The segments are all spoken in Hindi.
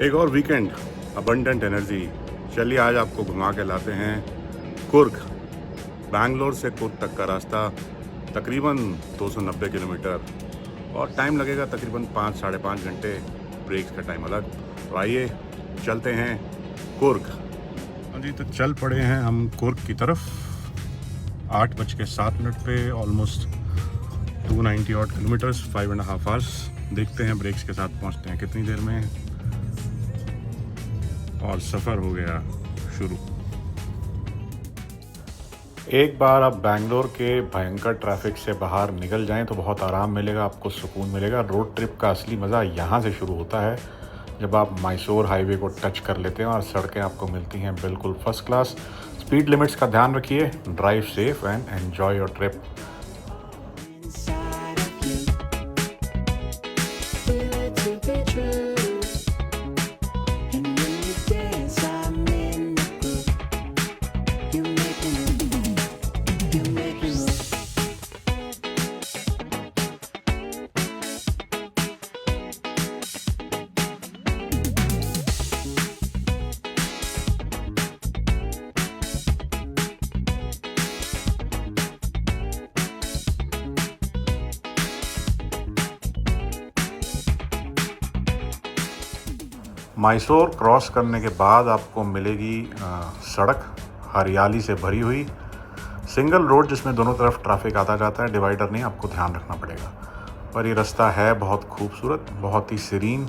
एक और वीकेंड, अबंडेंट एनर्जी। चलिए आज आपको घुमा के लाते हैं कुर्ग। बैंगलोर से कुर्ग तक का रास्ता तकरीबन 290 किलोमीटर और टाइम लगेगा तकरीबन 5 साढ़े 5 घंटे, ब्रेक्स का टाइम अलग। तो आइए चलते हैं कुर्ग। हाँ जी, तो चल पड़े हैं हम कुर्ग की तरफ। 8:07 पे ऑलमोस्ट 290 ऑड किलोमीटर्स, 5.5 आवर्स। देखते हैं ब्रेक्स के साथ पहुंचते हैं कितनी देर में, और सफ़र हो गया शुरू। एक बार आप बैंगलोर के भयंकर ट्रैफिक से बाहर निकल जाएं तो बहुत आराम मिलेगा, आपको सुकून मिलेगा। रोड ट्रिप का असली मज़ा यहाँ से शुरू होता है जब आप मैसूर हाईवे को टच कर लेते हैं और सड़कें आपको मिलती हैं बिल्कुल फर्स्ट क्लास। स्पीड लिमिट्स का ध्यान रखिए, drive safe and enjoy your trip. Mysore cross करने के बाद आपको मिलेगी सड़क हरियाली से भरी हुई, सिंगल रोड जिसमें दोनों तरफ ट्रैफिक आता जाता है, डिवाइडर नहीं, आपको ध्यान रखना पड़ेगा। पर ये रास्ता है बहुत खूबसूरत, बहुत ही सीरीन,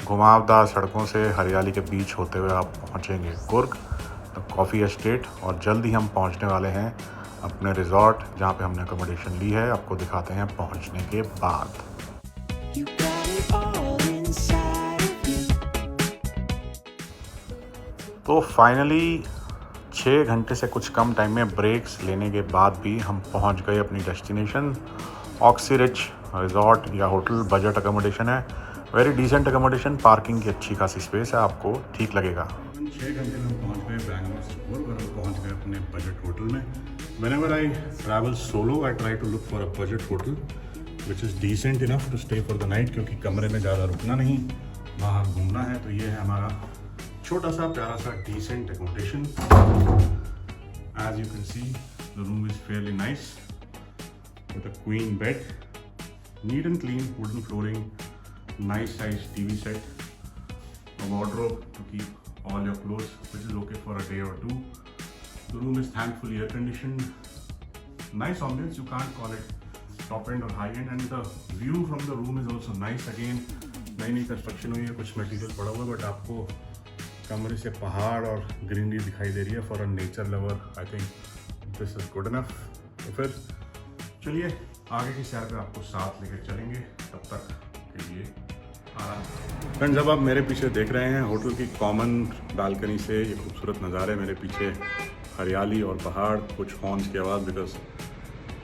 घुमावदार सड़कों से हरियाली के बीच होते हुए आप पहुंचेंगे कुर्ग कॉफ़ी एस्टेट। और जल्द ही हम पहुंचने वाले हैं अपने रिजॉर्ट जहां पे हमने अकोमोडेशन ली है। आपको दिखाते हैं पहुंचने के बाद। तो फाइनली 6 घंटे से कुछ कम टाइम में ब्रेक्स लेने के बाद भी हम पहुंच गए अपनी डेस्टिनेशन। ऑक्सीरिच रिजॉर्ट या होटल बजट अकोमोडेशन है, वेरी डिसेंट अकोमोडेशन, पार्किंग की अच्छी खासी स्पेस है, आपको ठीक लगेगा। 6 घंटे में हम पहुंच गए बैंगलोर से कुर्ग और हम पहुंच गए अपने बजट होटल में। Whenever I travel solo I try to look for a budget hotel which is decent enough to stay for the night, क्योंकि कमरे में ज़्यादा रुकना नहीं, बाहर घूमना है। तो ये है हमारा छोटा सा प्यारा सा decent accommodation. As you can see the room is fairly nice with a queen bed, neat and clean, wooden flooring, nice size TV set, a wardrobe to keep all your clothes which is okay for a day or two. The room is thankfully air conditioned, nice ambience, you can't call it top end or high end, and the view from the room is also nice. Again नई कंस्ट्रक्शन हुई है, कुछ मटेरियल पड़ा हुआ है, बट आपको कमरे से पहाड़ और ग्रीनरी दिखाई दे रही है। For a nature lover I think this is good enough. तो फिर चलिए आगे की सैर पे आपको साथ लेकर चलेंगे, तब तक के लिए आराम। फ्रेंड्स, जब आप मेरे पीछे देख रहे हैं होटल की कॉमन बालकनी से ये खूबसूरत नज़ारे, मेरे पीछे हरियाली और पहाड़, कुछ हॉर्न्स की आवाज़, बिकॉज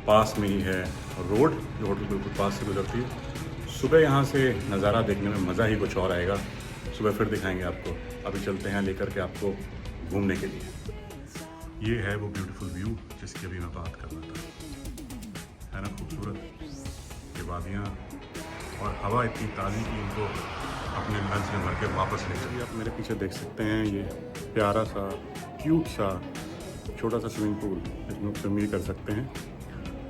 पास में ही है रोड जो होटल बिल्कुल पास से गुजरती है। सुबह यहाँ से नज़ारा देखने में मज़ा ही कुछ और आएगा, सुबह फिर दिखाएंगे आपको। अभी चलते हैं लेकर के आपको घूमने के लिए। ये है वो ब्यूटीफुल व्यू जिसकी अभी मैं बात कर रहा था, है ना खूबसूरत ये वादियाँ, और हवा इतनी ताज़ी कि इनको अपने लंच में भर के वापस ले चलिए। आप मेरे पीछे देख सकते हैं ये प्यारा सा क्यूट सा छोटा सा स्विमिंग पूल, इसमें स्विमिंग कर सकते हैं।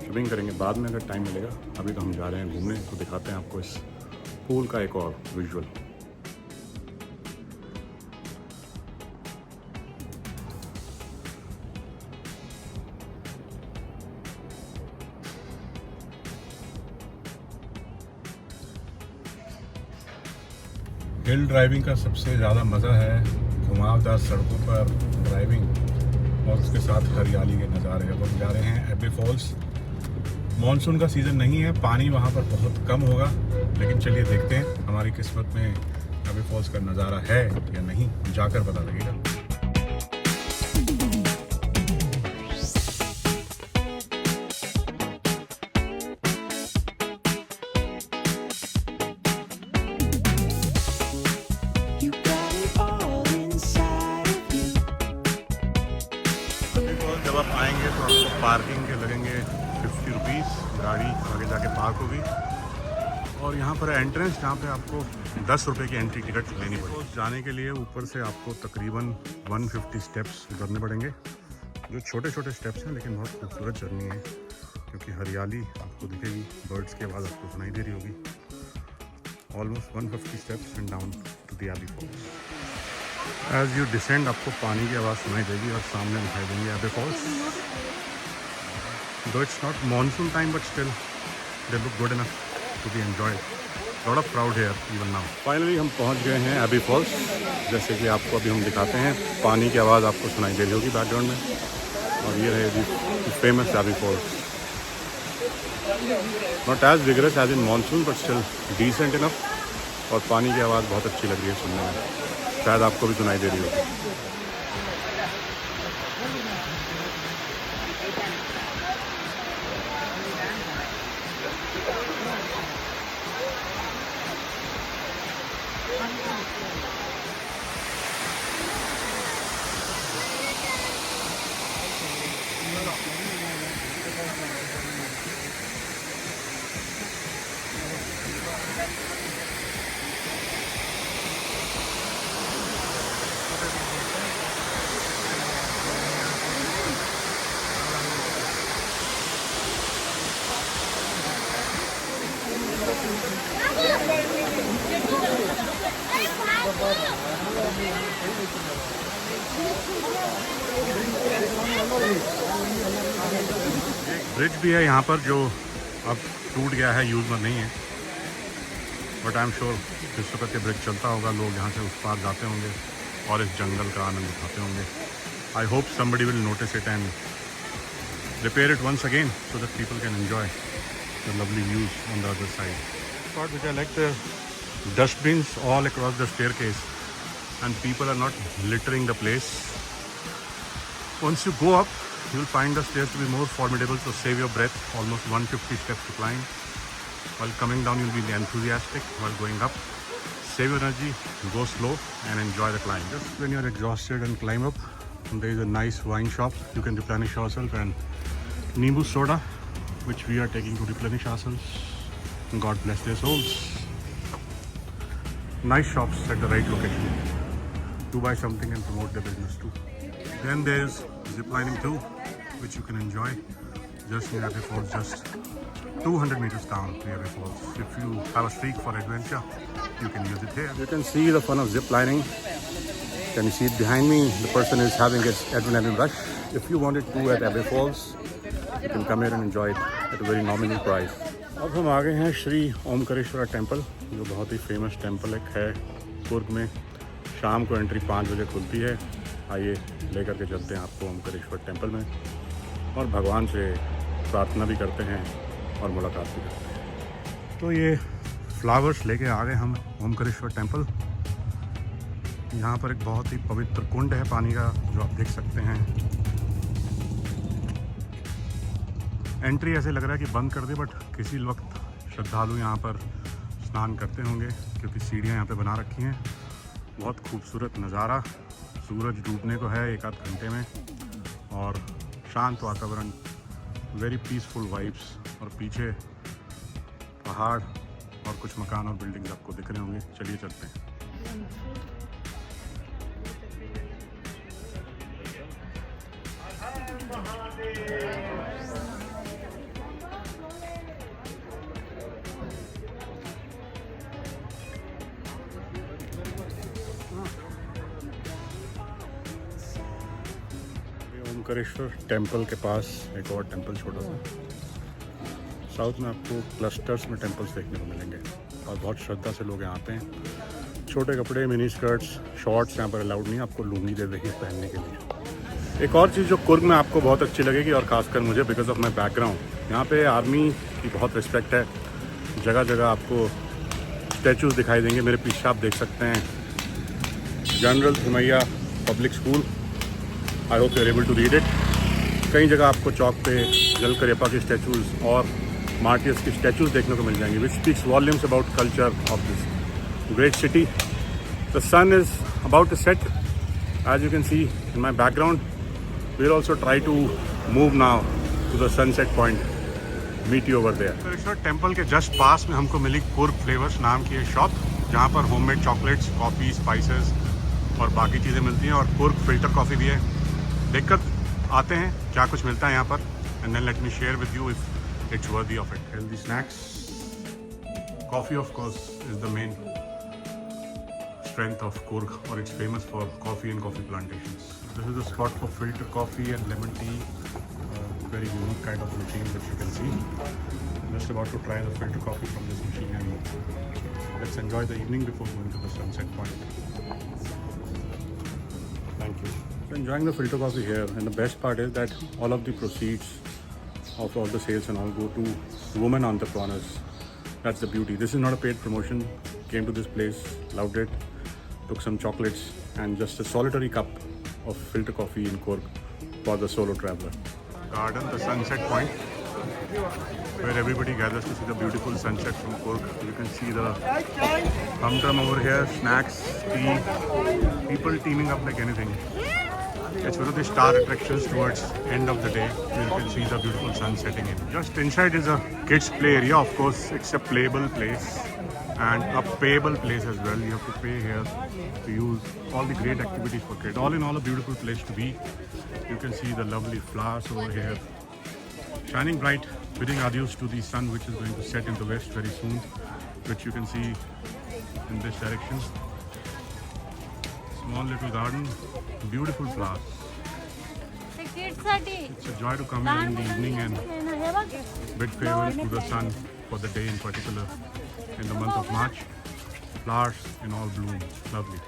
स्विमिंग करेंगे बाद में अगर टाइम मिलेगा, अभी तो हम जा रहे हैं घूमने, तो दिखाते हैं आपको इस पूल का एक और विजुअल। हिल ड्राइविंग का सबसे ज़्यादा मज़ा है घुमावदार सड़कों पर ड्राइविंग और उसके साथ हरियाली के नज़ारे। अब हम जा रहे हैं एबे फॉल्स। मॉनसून का सीज़न नहीं है, पानी वहाँ पर बहुत कम होगा, लेकिन चलिए देखते हैं हमारी किस्मत में एबे फॉल्स का नज़ारा है या नहीं, जाकर पता लगेगा। जब आप आएंगे तो आपको पार्किंग के लगेंगे 50 रुपीज़, गाड़ी आगे जाके पार्क होगी। और यहाँ पर एंट्रेंस जहाँ पे आपको 10 रुपये की एंट्री टिकट लेनी पड़ेगी। जाने के लिए ऊपर से आपको तकरीबन 150 स्टेप्स उतरने पड़ेंगे, जो छोटे छोटे स्टेप्स हैं लेकिन बहुत खूबसूरत जर्नी है, क्योंकि हरियाली आपको दिखेगी, बर्ड्स की आवाज़ आपको सुनाई दे रही होगी। Almost 150 steps and down to the Abbey falls. As you descend आपको पानी की आवाज़ सुनाई देगी और सामने दिखाई देंगे एबी फॉल्स। दो it's not monsoon time but still they look good enough to be enjoyed. Lot of crowd here even now. Finally हम पहुंच गए हैं एबी फॉल्स। जैसे कि आपको अभी हम दिखाते हैं, पानी की आवाज़ आपको सुनाई दे रही होगी बैकग्राउंड में। और ये है famous Abbey falls. Not as vigorous as in monsoon but still decent enough. और पानी की आवाज़ बहुत अच्छी लग रही है सुनने में, शायद आपको भी सुनाई दे रही होगी। ब्रिज भी है यहाँ पर जो अब टूट गया है, यूज़ में नहीं है, बट आई एम श्योर जिस वक्त ये ब्रिज चलता होगा लोग यहाँ से उस पार जाते होंगे और इस जंगल का आनंद उठाते होंगे। I hope somebody will notice it and repair it once again so that people can enjoy the lovely views on the other side. Part which I like, the dustbins all across the staircase and people are not littering the place. Once you go up, you will find the stairs to be more formidable, so save your breath. Almost 150 steps to climb. While coming down, you will be enthusiastic. While going up, save your energy, go slow and enjoy the climb. Just when you are exhausted and climb up, there is a nice wine shop. You can replenish yourself, and Nimbu soda, which we are taking to replenish ourselves. God bless their souls. Nice shops at the right location to buy something and promote their business too. Then there's ziplining too, which you can enjoy just near Abbey Falls, just 200 meters down to Abbey Falls. If you have a streak for adventure, you can use it here. You can see the fun of ziplining. Can you see it behind me? The person is having his adrenaline rush. If you wanted to at Abbey Falls, you can come here and enjoy it at a very nominal price. अब हम आ गए हैं श्री ओमकारेश्वर टेम्पल, जो बहुत ही फेमस टेम्पल एक है कुर्ग में। शाम को एंट्री 5 बजे खुलती है। आइए लेकर के चलते हैं आपको ओमकारेश्वर टेम्पल में, और भगवान से प्रार्थना भी करते हैं और मुलाकात भी करते हैं। तो ये फ्लावर्स लेके आ गए हम ओमकारेश्वर टेम्पल। यहाँ पर एक बहुत ही पवित्र कुंड है पानी का, जो आप देख सकते हैं। एंट्री ऐसे लग रहा है कि बंद कर दे, बट किसी वक्त श्रद्धालु यहाँ पर स्नान करते होंगे, क्योंकि सीढ़ियाँ यहाँ पे बना रखी हैं। बहुत खूबसूरत नज़ारा, सूरज डूबने को है 1 आध घंटे में, और शांत वातावरण, वेरी पीसफुल वाइब्स, और पीछे पहाड़ और कुछ मकान और बिल्डिंग्स आपको दिख रहे होंगे। चलिए चलते हैं। ओमकारेश्वर टेम्पल के पास एक और टेम्पल छोटा सा, साउथ में आपको क्लस्टर्स में टेम्पल्स देखने को मिलेंगे, और बहुत श्रद्धा से लोग यहाँ आते हैं। छोटे कपड़े, मिनी स्कर्ट्स, शॉर्ट्स यहाँ पर अलाउड नहीं, आपको लुंगी दे देगी पहनने के लिए। एक और चीज़ जो कुर्ग में आपको बहुत अच्छी लगेगी, और ख़ासकर मुझे बिकॉज ऑफ माई बैकग्राउंड, यहाँ पे आर्मी की बहुत रिस्पेक्ट है। जगह जगह आपको स्टैचूज़ दिखाई देंगे। मेरे पीछे आप देख सकते हैं general Thimayya public school. I hope you are able to read it. कई जगह आपको चौक पे जल करियप्पा की स्टैचूज़ और मार्टियर्स की स्टैचूज़ देखने को मिल जाएंगी, which speaks volumes about culture of this great city. The sun is about to set, as you can see in my background. We will also try to move now to the sunset point meet you over there. Temple के जस्ट पास में हमको मिली कुर्ग फ्लेवर्स नाम की शॉप, जहाँ पर होममेड चॉकलेट्स, कॉफ़ी, स्पाइसेस और बाकी चीज़ें मिलती हैं, और कुर्ग फ़िल्टर कॉफ़ी भी है। देखकर आते हैं क्या कुछ मिलता है यहाँ पर, and then let me share with you if it's worthy of it. Healthy snacks, coffee of course is the main strength of Coorg, or it's famous for coffee and coffee plantations. This is a spot for filter coffee and lemon tea, very unique kind of machine that you can see. I'm just about to try the filter coffee from this machine, and let's enjoy the evening before going to the sunset point. Thank you. So enjoying the filter coffee here, and the best part is that all of the proceeds of all the sales and all go to women entrepreneurs. That's the beauty. This is not a paid promotion. Came to this place, loved it, took some chocolates and just a solitary cup of filter coffee in Coorg for the solo traveler. Garden, the sunset point, where everybody gathers to see the beautiful sunset from Coorg. You can see the humdrum over here, snacks, tea, people teaming up like anything. It's one of the star attractions towards end of the day. You can see the beautiful sun setting in. Just inside is a kids play area. Of course, it's a playable place and a payable place as well. You have to pay here to use all the great activities for kids. All in all, a beautiful place to be. You can see the lovely flowers over here, shining bright, bidding adios to the sun, which is going to set in the west very soon, which you can see in this direction. Small little garden, beautiful flowers. It's a joy to come here in the evening and bid farewell to the sun for the day in particular. In the month of March, flowers in all bloom. Lovely.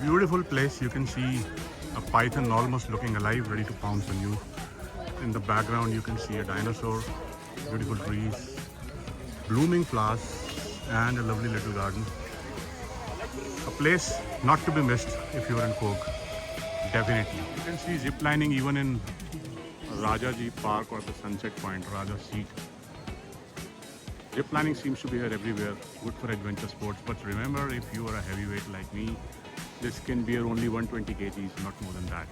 Beautiful place. You can see a python almost looking alive, ready to pounce on you. In the background you can see a dinosaur, beautiful trees, blooming flowers, and a lovely little garden. A place not to be missed if you are in Coorg. Definitely. You can see zip lining even in Rajaji Park or the sunset point, Raja Seat. Zip lining seems to be here everywhere, good for adventure sports. But remember, if you are a heavyweight like me, this can bear only 120 kgs, not more than that.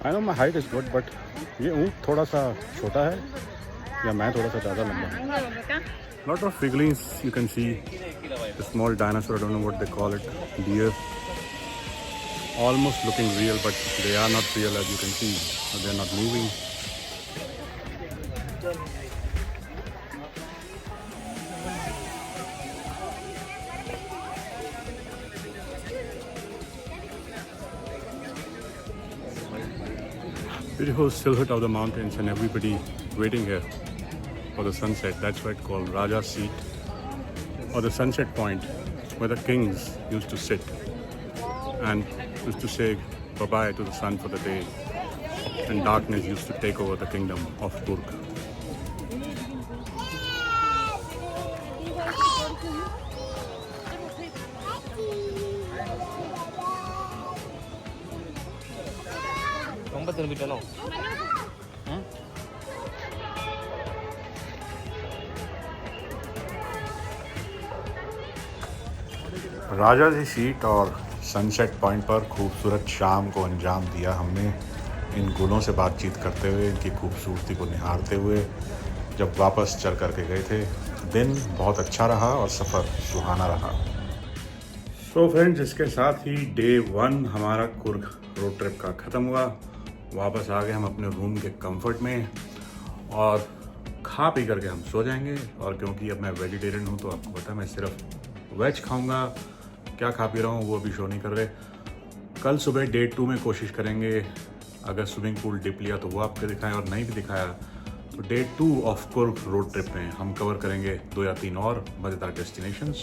I know my height is good, but ये ऊँट थोड़ा सा छोटा है या मैं थोड़ा सा ज़्यादा लंबा. Lot of figurines you can see. A small dinosaur, I don't know what they call it. Deer. Almost looking real, but they are not real, as you can see. They are not moving. Beautiful silhouette of the mountains and everybody waiting here for the sunset. That's why it's called Raja Seat, or the sunset point, where the kings used to sit and used to say bye-bye to the sun for the day, and darkness used to take over the kingdom of Coorg. Raja ji seat और सनसेट पॉइंट पर खूबसूरत शाम को अंजाम दिया हमने, इन गुलों से बातचीत करते हुए, इनकी खूबसूरती को निहारते हुए जब वापस चल करके गए थे। दिन बहुत अच्छा रहा और सफ़र सुहाना रहा। सो फ्रेंड्स, इसके साथ ही डे 1 हमारा कुर्ग रोड ट्रिप का ख़त्म हुआ। वापस आ गए हम अपने रूम के कंफर्ट में और खा पी करके हम सो जाएंगे। और क्योंकि अब मैं वेजिटेरियन हूँ तो आपको पता है मैं सिर्फ वेज खाऊंगा। क्या खा पी रहा हूँ वो भी शो नहीं कर रहे। कल सुबह डे 2 में कोशिश करेंगे, अगर स्विमिंग पूल डिप लिया तो वो आपको दिखाएं, और नहीं भी दिखाया तो day 2 of Coorg road trip में हम कवर करेंगे 2 या 3 और मज़ेदार डेस्टिनेशंस।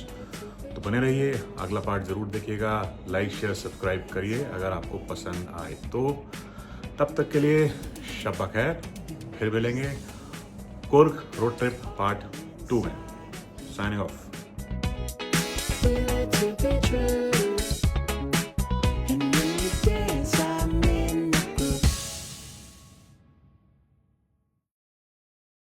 तो बने रहिए, अगला पार्ट ज़रूर देखिएगा। लाइक शेयर सब्सक्राइब करिए अगर आपको पसंद आए तो। तब तक के लिए शब बखैर, फिर मिलेंगे। कुर्ग रोड ट्रिप पार्ट 2 में। Signing off. We like to be true.